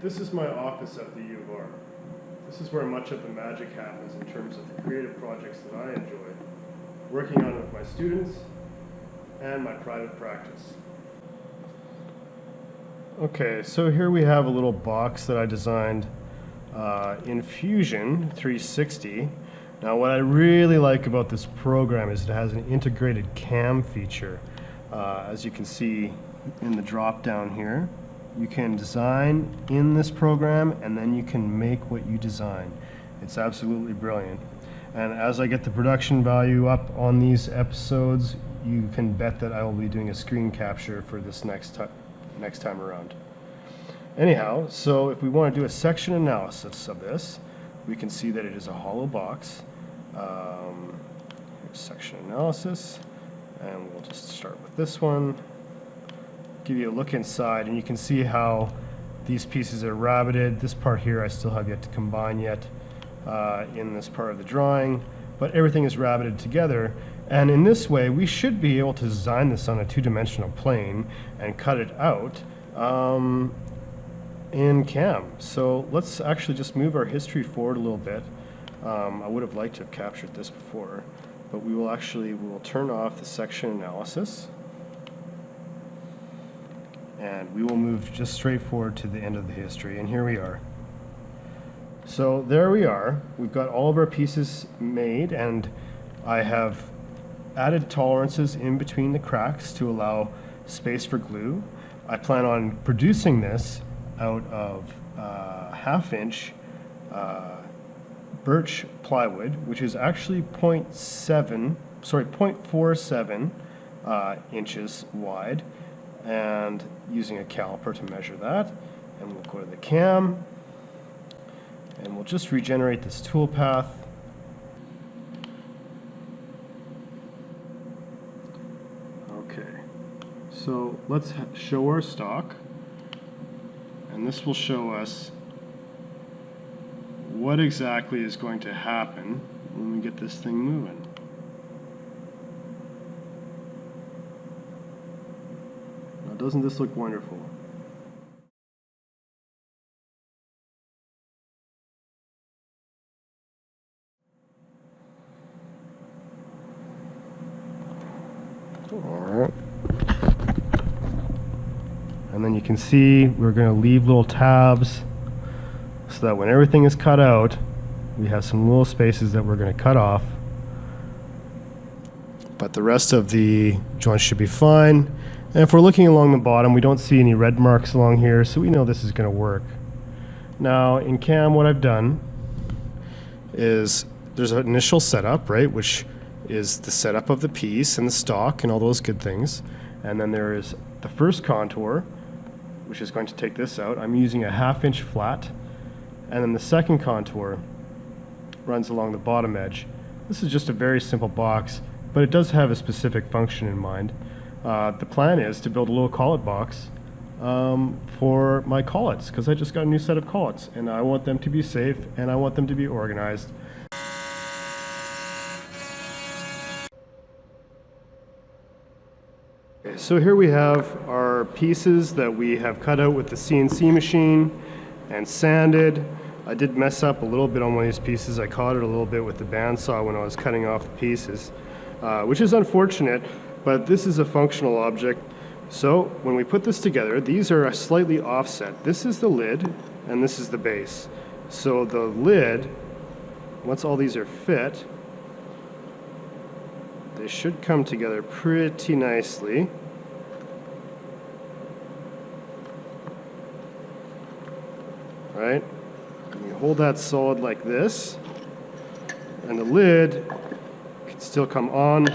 This is my office at the U of R. This is where much of the magic happens in terms of the creative projects that I enjoy working on with my students and my private practice. Okay, so here we have a little box that I designed in Fusion 360. Now what I really like about this program is it has an integrated CAM feature. As you can see in the drop down here, you can design in this program and then you can make what you design. It's absolutely brilliant. And as I get the production value up on these episodes, you can bet that I will be doing a screen capture for this next time around. Anyhow, so if we want to do a section analysis of this, we can see that it is a hollow box. Here's section analysis, and we'll just start with this one. Give you a look inside, and you can see how these pieces are rabbited. This part here I still have yet to combine yet in this part of the drawing, but everything is rabbited together. And in this way, we should be able to design this on a two-dimensional plane and cut it out in CAM. So let's actually just move our history forward a little bit. I would have liked to have captured this before, but we will turn off the section analysis, and we will move just straight forward to the end of the history, and here we are. So there we are. We've got all of our pieces made, and I have added tolerances in between the cracks to allow space for glue. I plan on producing this out of 1/2-inch birch plywood, which is actually 0.47 inches wide, and using a caliper to measure that. And we'll go to the CAM, and we'll just regenerate this toolpath. Okay, so let's show our stock, and this will show us what exactly is going to happen when we get this thing moving. Now, doesn't this look wonderful? Alright. And then you can see we're going to leave little tabs so that when everything is cut out, we have some little spaces that we're going to cut off. But the rest of the joints should be fine. And if we're looking along the bottom, we don't see any red marks along here, so we know this is going to work. Now in CAM, what I've done is there's an initial setup, right, which is the setup of the piece and the stock and all those good things. And then there is the first contour, which is going to take this out. I'm using a 1/2-inch flat. And then the second contour runs along the bottom edge. This is just a very simple box, but it does have a specific function in mind. The plan is to build a little collet box for my collets, because I just got a new set of collets, and I want them to be safe, and I want them to be organized. Okay, so here we have our pieces that we have cut out with the CNC machine and sanded. I did mess up a little bit on one of these pieces. I caught it a little bit with the bandsaw when I was cutting off the pieces, which is unfortunate, but this is a functional object. So when we put this together, these are slightly offset. This is the lid and this is the base. So the lid, once all these are fit, they should come together pretty nicely. Right? You hold that solid like this, and the lid can still come on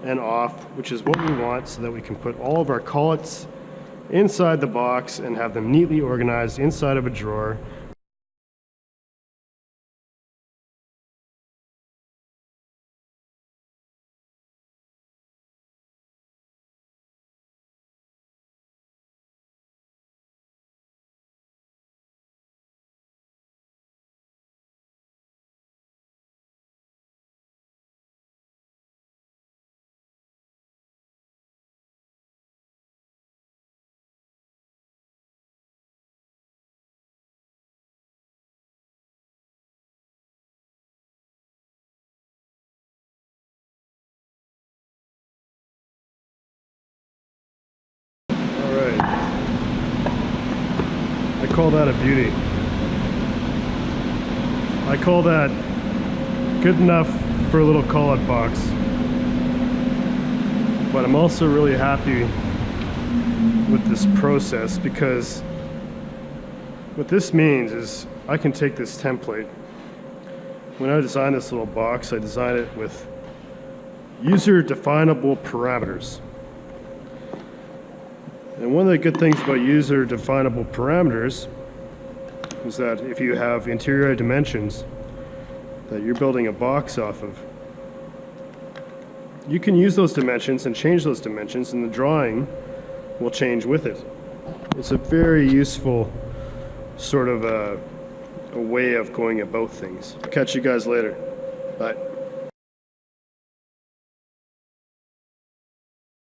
and off, which is what we want, so that we can put all of our collets inside the box and have them neatly organized inside of a drawer. call that a beauty. I call that good enough for a little Collet box. But I'm also really happy with this process, because what this means is I can take this template. When I designed this little box, I designed it with user definable parameters. And one of the good things about user definable parameters is that if you have interior dimensions that you're building a box off of, you can use those dimensions and change those dimensions, and the drawing will change with it. It's a very useful sort of a way of going about things. Catch you guys later. Bye.